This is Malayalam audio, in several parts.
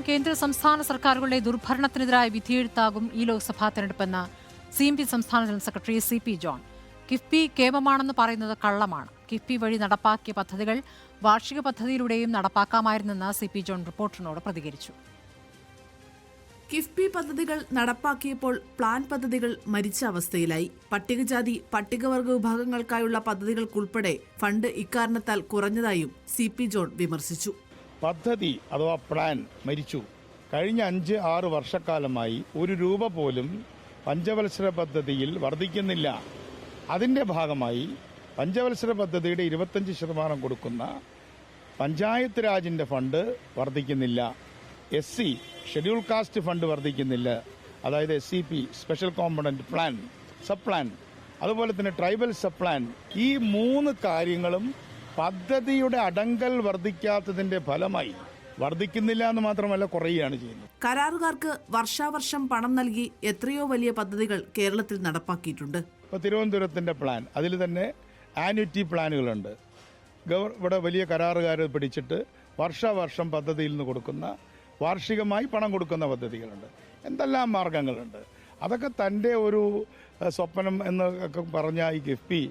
കേന്ദ്ര സംസ്ഥാന സർക്കാരുകളുടെ ദുർഭരണത്തിനെതിരായ വിധിയെഴുത്താകും ഈ ലോക്സഭാ തെരഞ്ഞെടുപ്പെന്ന് CMP സംസ്ഥാന general secretary CP John. KIIFB കേമമാണെന്ന് പറയുന്നത് കള്ളമാണ്. കിഫ്ബി വഴി നടപ്പാക്കിയ പദ്ധതികൾ വാർഷിക പദ്ധതിയിലൂടെയും നടപ്പാക്കാമായിരുന്നെന്ന് CP ജോൺ റിപ്പോർട്ടറിനോട് പ്രതികരിച്ചു. കിഫ്ബി പദ്ധതികൾ നടപ്പാക്കിയപ്പോൾ പ്ലാൻ പദ്ധതികൾ മരിച്ച അവസ്ഥയിലായി. പട്ടികജാതി പട്ടികവർഗ വിഭാഗങ്ങൾക്കായുള്ള പദ്ധതികൾക്കുൾപ്പെടെ ഫണ്ട് ഇക്കാരണത്താൽ കുറഞ്ഞതായും CP ജോൺ വിമർശിച്ചു. പദ്ധതി അഥവാ പ്ലാൻ മരിച്ചു. കഴിഞ്ഞ 5-6 വർഷക്കാലമായി ഒരു രൂപ പോലും പഞ്ചവത്സര പദ്ധതിയിൽ വർദ്ധിക്കുന്നില്ല. അതിൻ്റെ ഭാഗമായി പഞ്ചവത്സര പദ്ധതിയുടെ 25% കൊടുക്കുന്ന പഞ്ചായത്ത് രാജിൻ്റെ ഫണ്ട് വർദ്ധിക്കുന്നില്ല. SC ഷെഡ്യൂൾ കാസ്റ്റ് ഫണ്ട് വർദ്ധിക്കുന്നില്ല. അതായത് SCP special component plan, sub plan, അതുപോലെ തന്നെ ട്രൈബൽ സബ് പ്ലാൻ. ഈ 3 കാര്യങ്ങളും പദ്ധതിയുടെ അടങ്കൽ വർദ്ധിക്കാത്തതിന്റെ ഫലമായി വർദ്ധിക്കുന്നില്ല എന്ന് മാത്രമല്ല കുറയുകയാണ് ചെയ്യുന്നത്. കരാറുകാർക്ക് വർഷാവർഷം പണം നൽകി എത്രയോ വലിയ പദ്ധതികൾ കേരളത്തിൽ നടപ്പാക്കിയിട്ടുണ്ട്. ഇപ്പോൾ തിരുവനന്തപുരത്തിന്റെ പ്ലാൻ, അതിൽ തന്നെ ആന്വിറ്റി പ്ലാനുകളുണ്ട്. ഇവിടെ വലിയ കരാറുകാർ പിടിച്ചിട്ട് വർഷാവർഷം പദ്ധതിയിൽ നിന്ന് കൊടുക്കുന്ന, വാർഷികമായി പണം കൊടുക്കുന്ന പദ്ധതികളുണ്ട്. എന്തെല്ലാം മാർഗങ്ങളുണ്ട്. അതൊക്കെ തൻ്റെ ഒരു സ്വപ്നം എന്നൊക്കെ പറഞ്ഞ ഈ കിഫ്ബി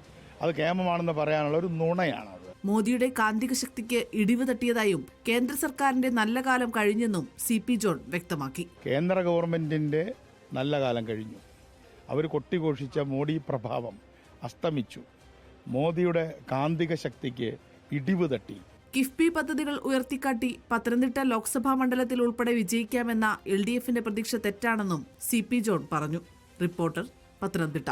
അത് കേമമാണെന്ന് പറയാനുള്ള ഒരു നുണയാണ്. മോദിയുടെ കാന്തിക ശക്തിക്ക് ഇടിവ് തട്ടിയതായും കേന്ദ്ര സർക്കാരിന്റെ നല്ല കാലം കഴിഞ്ഞെന്നും CP ജോൺ വ്യക്തമാക്കി. കേന്ദ്ര ഗവൺമെന്റിന്റെ നല്ല കാലം കഴിഞ്ഞു. അവർ കൊട്ടിഘോഷിച്ച മോഡി പ്രഭാവം അസ്തമിച്ചു. മോദിയുടെ കാന്തിക ശക്തിക്ക് ഇടിവ് തട്ടി. കിഫ്ബി പദ്ധതികൾ ഉയർത്തിക്കാട്ടി പത്തനംതിട്ട ലോക്സഭാ മണ്ഡലത്തിൽ ഉൾപ്പെടെ വിജയിക്കാമെന്ന LDFന്റെ പ്രതീക്ഷ തെറ്റാണെന്നും CP ജോൺ പറഞ്ഞു. റിപ്പോർട്ടർ, പത്തനംതിട്ട.